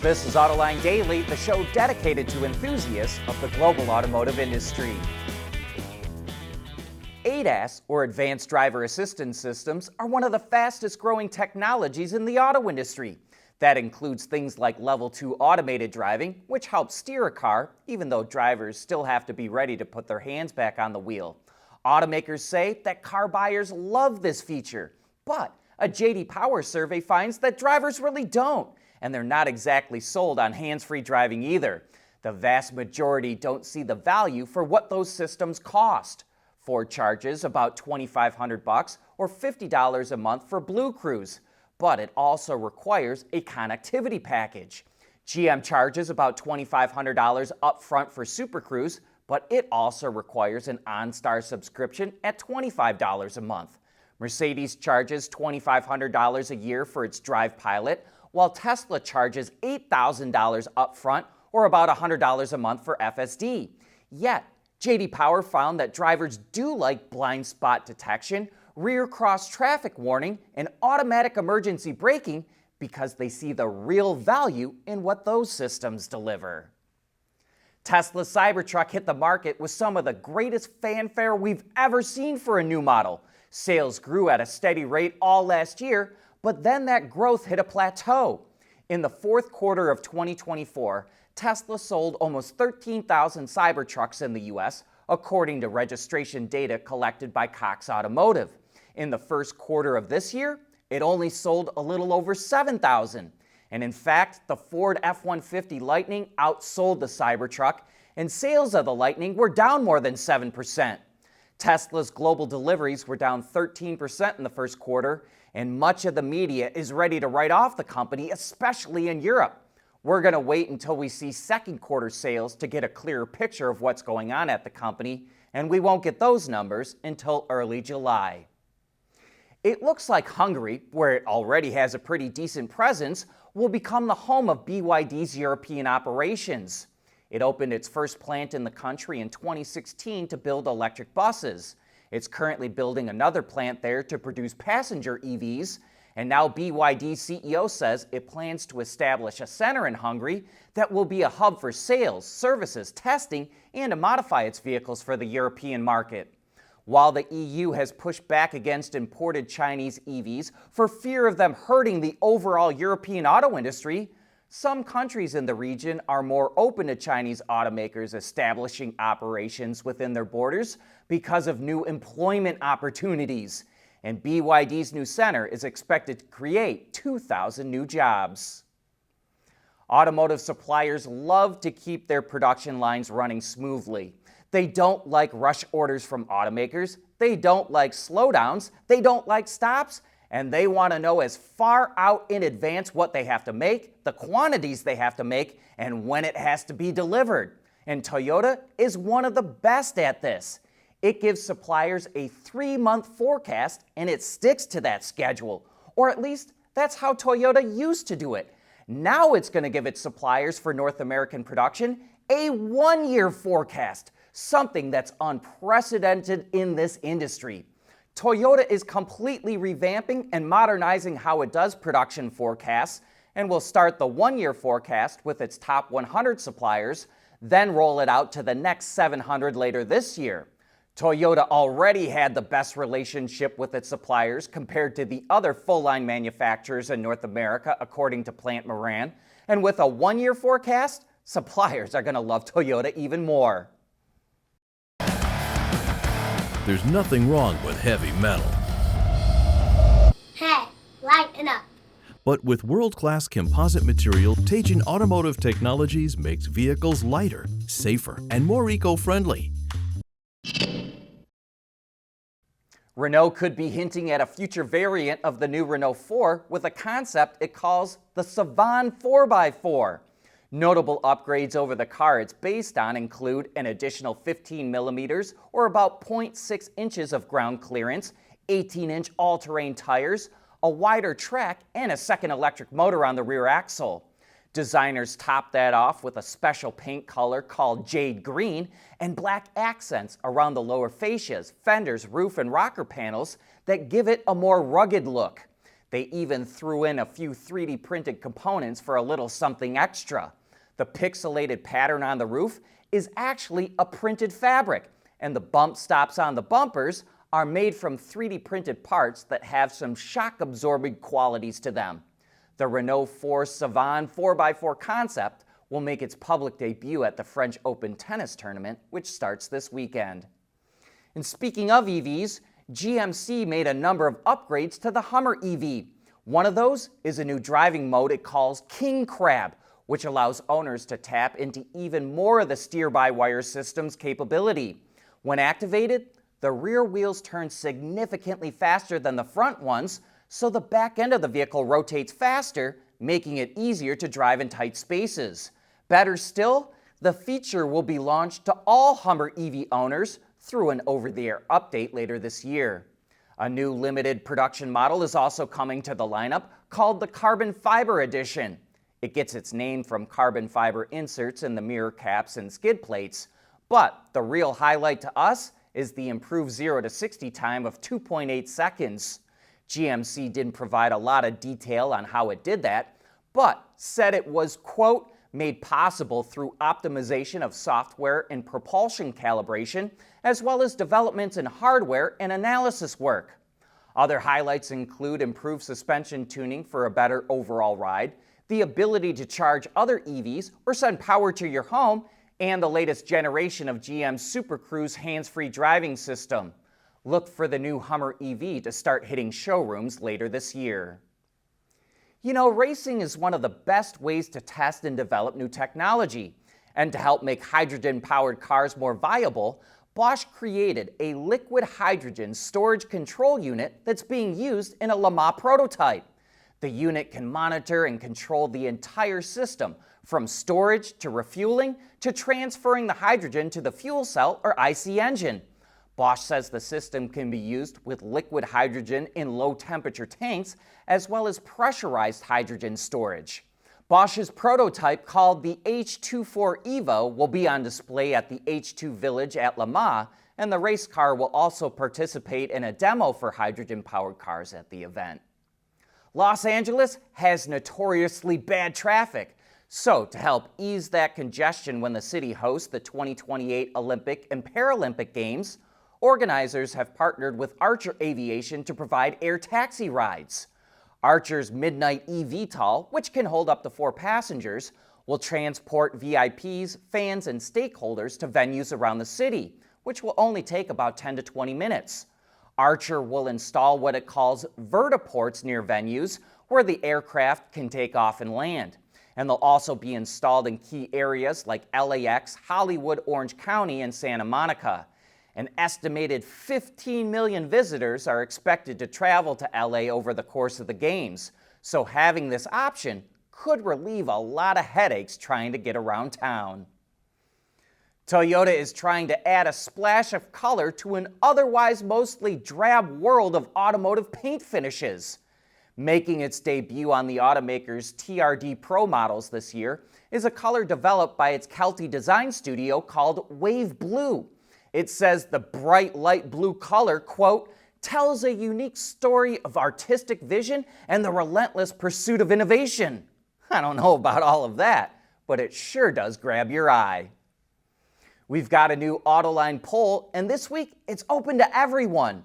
This is Autoline Daily, the show dedicated to enthusiasts of the global automotive industry. ADAS, or Advanced Driver Assistance Systems, are one of the fastest growing technologies in the auto industry. That includes things like Level 2 automated driving, which helps steer a car, even though drivers still have to be ready to put their hands back on the wheel. Automakers say that car buyers love this feature, but a J.D. Power survey finds that drivers really don't, and they're not exactly sold on hands-free driving either. The vast majority don't see the value for what those systems cost. Ford charges about $2,500 or $50 a month for Blue Cruise, but it also requires a connectivity package. GM charges about $2,500 up front for Super Cruise, but it also requires an OnStar subscription at $25 a month. Mercedes charges $2,500 a year for its Drive Pilot, while Tesla charges $8,000 up front or about $100 a month for FSD. Yet, J.D. Power found that drivers do like blind spot detection, rear cross traffic warning, and automatic emergency braking because they see the real value in what those systems deliver. Tesla's Cybertruck hit the market with some of the greatest fanfare we've ever seen for a new model. Sales grew at a steady rate all last year, but then that growth hit a plateau. In the fourth quarter of 2024, Tesla sold almost 13,000 Cybertrucks in the U.S., according to registration data collected by Cox Automotive. In the first quarter of this year, it only sold a little over 7,000. And in fact, the Ford F-150 Lightning outsold the Cybertruck, and sales of the Lightning were down more than 7%. Tesla's global deliveries were down 13% in the first quarter, and much of the media is ready to write off the company, especially in Europe. We're going to wait until we see second quarter sales to get a clearer picture of what's going on at the company, and we won't get those numbers until early July. It looks like Hungary, where it already has a pretty decent presence, will become the home of BYD's European operations. It opened its first plant in the country in 2016 to build electric buses. It's currently building another plant there to produce passenger EVs, and now BYD's CEO says it plans to establish a center in Hungary that will be a hub for sales, services, testing, and to modify its vehicles for the European market. While the EU has pushed back against imported Chinese EVs for fear of them hurting the overall European auto industry, some countries in the region are more open to Chinese automakers establishing operations within their borders because of new employment opportunities. And BYD's new center is expected to create 2,000 new jobs. Automotive suppliers love to keep their production lines running smoothly. They don't like rush orders from automakers, they don't like slowdowns, they don't like stops, and they want to know as far out in advance what they have to make, the quantities they have to make, and when it has to be delivered. And Toyota is one of the best at this. It gives suppliers a 3-month forecast, and it sticks to that schedule. Or at least, that's how Toyota used to do it. Now it's going to give its suppliers for North American production a 1-year forecast, something that's unprecedented in this industry. Toyota is completely revamping and modernizing how it does production forecasts, and will start the 1-year forecast with its top 100 suppliers, then roll it out to the next 700 later this year. Toyota already had the best relationship with its suppliers compared to the other full-line manufacturers in North America, according to Plant Moran. And with a 1-year forecast, suppliers are going to love Toyota even more. There's nothing wrong with heavy metal. Hey, lighten up. But with world-class composite material, Teijin Automotive Technologies makes vehicles lighter, safer, and more eco-friendly. Renault could be hinting at a future variant of the new Renault 4 with a concept it calls the Savane 4x4. Notable upgrades over the car it's based on include an additional 15 millimeters or about 0.6 inches of ground clearance, 18-inch all-terrain tires, a wider track, and a second electric motor on the rear axle. Designers topped that off with a special paint color called Jade Green and black accents around the lower fascias, fenders, roof, and rocker panels that give it a more rugged look. They even threw in a few 3D printed components for a little something extra. The pixelated pattern on the roof is actually a printed fabric, and the bump stops on the bumpers are made from 3D printed parts that have some shock-absorbing qualities to them. The Renault 4 Savane 4x4 concept will make its public debut at the French Open tennis tournament, which starts this weekend. And speaking of EVs, GMC made a number of upgrades to the Hummer EV. One of those is a new driving mode it calls King Crab, which allows owners to tap into even more of the steer-by-wire system's capability. When activated, the rear wheels turn significantly faster than the front ones, so the back end of the vehicle rotates faster, making it easier to drive in tight spaces. Better still, the feature will be launched to all Hummer EV owners through an over-the-air update later this year. A new limited production model is also coming to the lineup called the Carbon Fiber Edition. It gets its name from carbon fiber inserts in the mirror caps and skid plates, but the real highlight to us is the improved 0 to 60 time of 2.8 seconds. GMC didn't provide a lot of detail on how it did that, but said it was, quote, made possible through optimization of software and propulsion calibration, as well as developments in hardware and analysis work. Other highlights include improved suspension tuning for a better overall ride, the ability to charge other EVs or send power to your home, and the latest generation of GM's Super Cruise hands-free driving system. Look for the new Hummer EV to start hitting showrooms later this year. You know, racing is one of the best ways to test and develop new technology. And to help make hydrogen-powered cars more viable, Bosch created a liquid hydrogen storage control unit that's being used in a Le Mans prototype. The unit can monitor and control the entire system, from storage to refueling to transferring the hydrogen to the fuel cell or IC engine. Bosch says the system can be used with liquid hydrogen in low-temperature tanks as well as pressurized hydrogen storage. Bosch's prototype, called the H24 Evo, will be on display at the H2 Village at Le Mans, and the race car will also participate in a demo for hydrogen-powered cars at the event. Los Angeles has notoriously bad traffic, so to help ease that congestion when the city hosts the 2028 Olympic and Paralympic Games, organizers have partnered with Archer Aviation to provide air taxi rides. Archer's Midnight eVTOL, which can hold up to 4 passengers, will transport VIPs, fans, and stakeholders to venues around the city, which will only take about 10 to 20 minutes. Archer will install what it calls vertiports near venues where the aircraft can take off and land. And they'll also be installed in key areas like LAX, Hollywood, Orange County, and Santa Monica. An estimated 15 million visitors are expected to travel to LA over the course of the Games, so having this option could relieve a lot of headaches trying to get around town. Toyota is trying to add a splash of color to an otherwise mostly drab world of automotive paint finishes. Making its debut on the automaker's TRD Pro models this year is a color developed by its Kelty design studio called Wave Blue. It says the bright light blue color, quote, tells a unique story of artistic vision and the relentless pursuit of innovation. I don't know about all of that, but it sure does grab your eye. We've got a new Autoline poll, and this week it's open to everyone.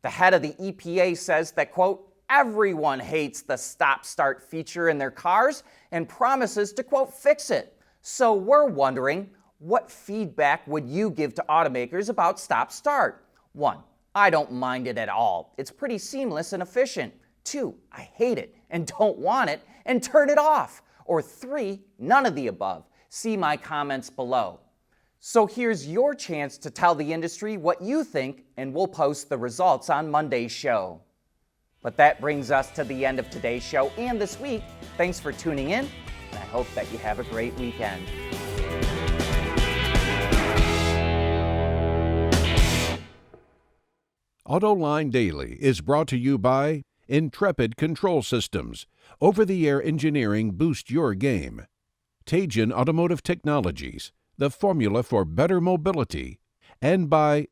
The head of the EPA says that, quote, everyone hates the stop-start feature in their cars and promises to, quote, fix it. So we're wondering, what feedback would you give to automakers about stop-start? 1, I don't mind it at all. It's pretty seamless and efficient. 2, I hate it and don't want it and turn it off. Or 3, none of the above. See my comments below. So here's your chance to tell the industry what you think, and we'll post the results on Monday's show. But that brings us to the end of today's show and this week. Thanks for tuning in, and I hope that you have a great weekend. Autoline Daily is brought to you by Intrepid Control Systems. Over-the-air engineering boost your game. Teijin Automotive Technologies, the formula for better mobility. And by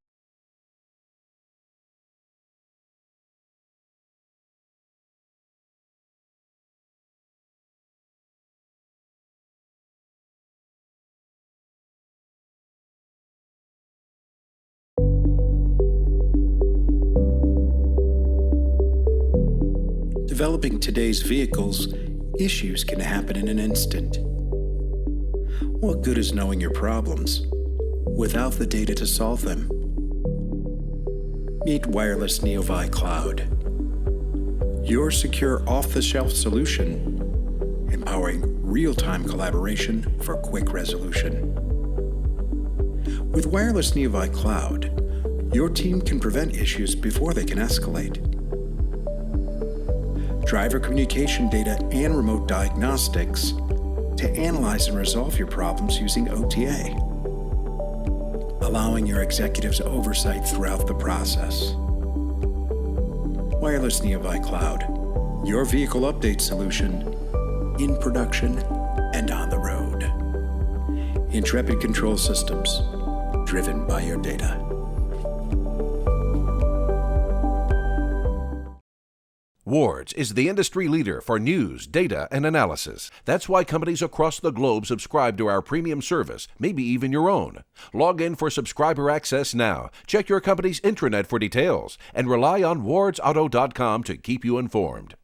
developing today's vehicles, issues can happen in an instant. What good is knowing your problems without the data to solve them? Meet Wireless Neovi Cloud, your secure off-the-shelf solution, empowering real-time collaboration for quick resolution. With Wireless Neovi Cloud, your team can prevent issues before they can escalate. Driver communication data and remote diagnostics to analyze and resolve your problems using OTA, allowing your executives oversight throughout the process. Wireless Neovi Cloud, your vehicle update solution in production and on the road. Intrepid Control Systems, driven by your data. Wards is the industry leader for news, data, and analysis. That's why companies across the globe subscribe to our premium service, maybe even your own. Log in for subscriber access now. Check your company's intranet for details and rely on wardsauto.com to keep you informed.